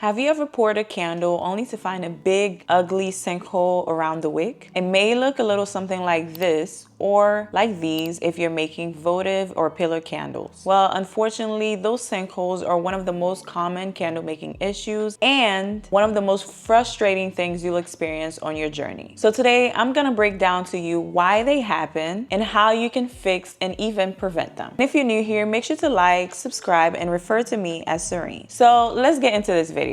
Have you ever poured a candle only to find a big, ugly sinkhole around the wick? It may look a little something like this or like these if you're making votive or pillar candles. Well, unfortunately, those sinkholes are one of the most common candle making issues and one of the most frustrating things you'll experience on your journey. So today, I'm gonna break down to you why they happen and how you can fix and even prevent them. And if you're new here, make sure to like, subscribe, and refer to me as Serene. So let's get into this video.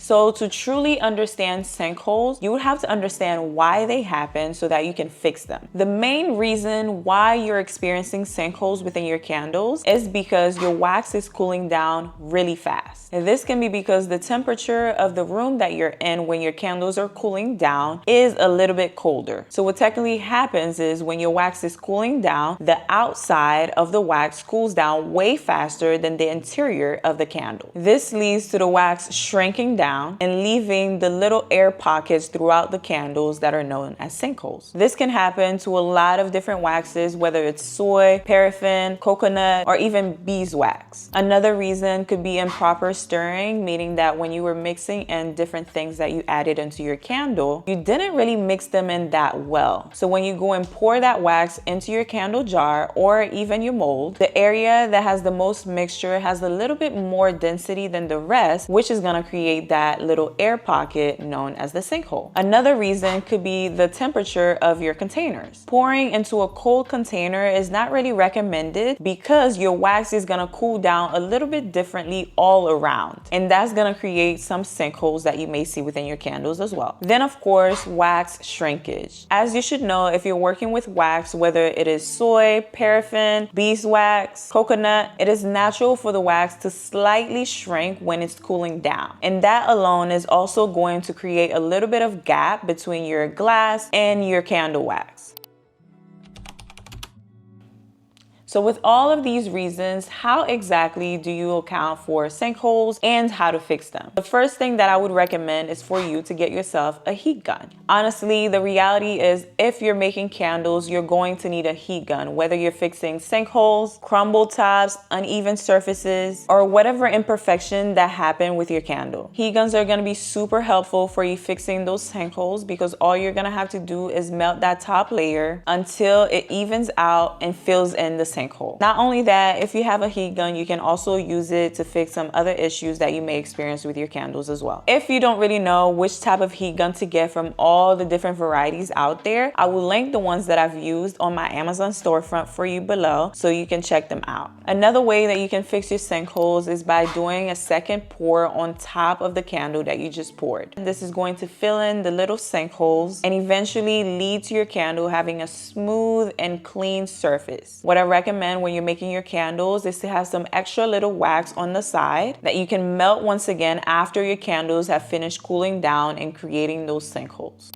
So to truly understand sinkholes, you would have to understand why they happen so that you can fix them. The main reason why you're experiencing sinkholes within your candles is because your wax is cooling down really fast. And this can be because the temperature of the room that you're in when your candles are cooling down is a little bit colder. So what technically happens is when your wax is cooling down, the outside of the wax cools down way faster than the interior of the candle. This leads to the wax shrinking down and leaving the little air pockets throughout the candles that are known as sinkholes. This can happen to a lot of different waxes, whether it's soy, paraffin, coconut, or even beeswax. Another reason could be improper stirring, meaning that when you were mixing in different things that you added into your candle, you didn't really mix them in that well. So when you go and pour that wax into your candle jar or even your mold, the area that has the most mixture has a little bit more density than the rest, which is gonna create that little air pocket known as the sinkhole. Another reason could be the temperature of your containers. Pouring into a cold container is not really recommended because your wax is gonna cool down a little bit differently all around. And that's gonna create some sinkholes that you may see within your candles as well. Then of course, wax shrinkage. As you should know, if you're working with wax, whether it is soy, paraffin, beeswax, coconut, it is natural for the wax to slightly shrink when it's cooling down. And that alone is also going to create a little bit of gap between your glass and your candle wax. So with all of these reasons, how exactly do you account for sinkholes and how to fix them? The first thing that I would recommend is for you to get yourself a heat gun. Honestly, the reality is if you're making candles, you're going to need a heat gun, whether you're fixing sinkholes, crumble tops, uneven surfaces, or whatever imperfection that happened with your candle. Heat guns are going to be super helpful for you fixing those sinkholes because all you're going to have to do is melt that top layer until it evens out and fills in the sinkhole. Not only that, if you have a heat gun, you can also use it to fix some other issues that you may experience with your candles as well. If you don't really know which type of heat gun to get from all the different varieties out there, I will link the ones that I've used on my Amazon storefront for you below so you can check them out. Another way that you can fix your sinkholes is by doing a second pour on top of the candle that you just poured. This is going to fill in the little sinkholes and eventually lead to your candle having a smooth and clean surface. What I recommend when you're making your candles is to have some extra little wax on the side that you can melt once again after your candles have finished cooling down and creating those sinkholes.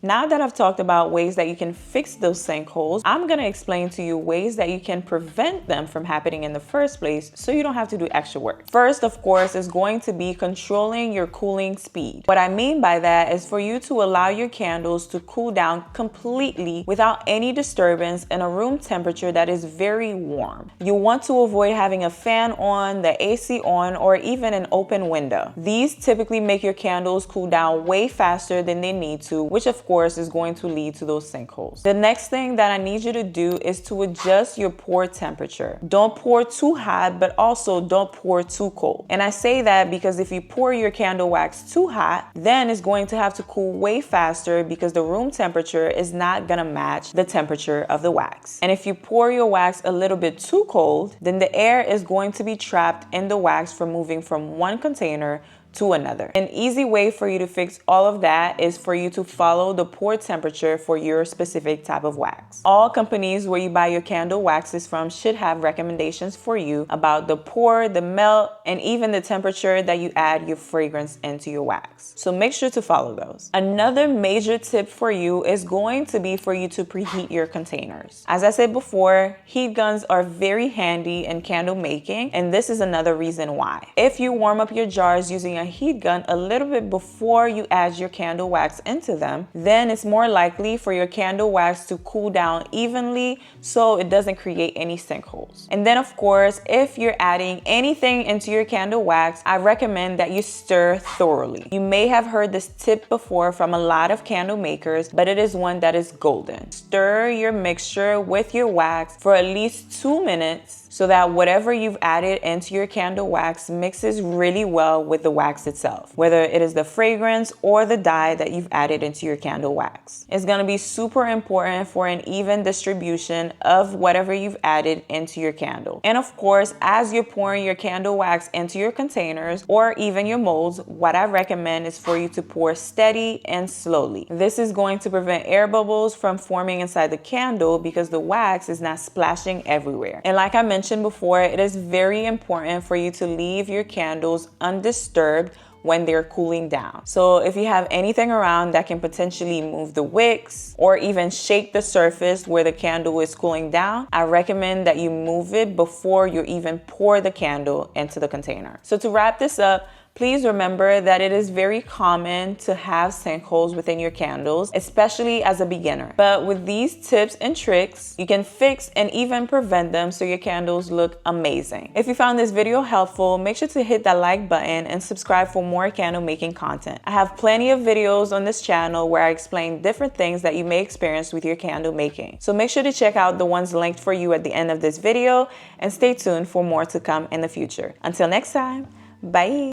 Now that I've talked about ways that you can fix those sinkholes, I'm gonna explain to you ways that you can prevent them from happening in the first place so you don't have to do extra work. First, of course, is going to be controlling your cooling speed. What I mean by that is for you to allow your candles to cool down completely without any disturbance in a room temperature that is very warm. You want to avoid having a fan on, the AC on, or even an open window. These typically make your candles cool down way faster than they need to, which of course is going to lead to those sinkholes. The next thing that I need you to do is to adjust your pour temperature. Don't pour too hot, but also don't pour too cold. And I say that because if you pour your candle wax too hot, then it's going to have to cool way faster because the room temperature is not gonna match the temperature of the wax. And if you pour your wax a little bit too cold, then the air is going to be trapped in the wax from moving from one container to another. An easy way for you to fix all of that is for you to follow the pour temperature for your specific type of wax. All companies where you buy your candle waxes from should have recommendations for you about the pour, the melt, and even the temperature that you add your fragrance into your wax. So make sure to follow those. Another major tip for you is going to be for you to preheat your containers. As I said before, heat guns are very handy in candle making, and this is another reason why. If you warm up your jars using a a heat gun a little bit before you add your candle wax into them, then it's more likely for your candle wax to cool down evenly so it doesn't create any sinkholes. And then of course, if you're adding anything into your candle wax, I recommend that you stir thoroughly. You may have heard this tip before from a lot of candle makers, but it is one that is golden. Stir your mixture with your wax for at least 2 minutes so that whatever you've added into your candle wax mixes really well with the wax itself, whether it is the fragrance or the dye that you've added into your candle wax. It's gonna be super important for an even distribution of whatever you've added into your candle. And of course, as you're pouring your candle wax into your containers or even your molds, what I recommend is for you to pour steady and slowly. This is going to prevent air bubbles from forming inside the candle because the wax is not splashing everywhere. And like I mentioned before, it is very important for you to leave your candles undisturbed when they're cooling down. So if you have anything around that can potentially move the wicks or even shake the surface where the candle is cooling down, I recommend that you move it before you even pour the candle into the container. So to wrap this up, please remember that it is very common to have sinkholes within your candles, especially as a beginner. But with these tips and tricks, you can fix and even prevent them so your candles look amazing. If you found this video helpful, make sure to hit that like button and subscribe for more candle making content. I have plenty of videos on this channel where I explain different things that you may experience with your candle making. So make sure to check out the ones linked for you at the end of this video and stay tuned for more to come in the future. Until next time, bye.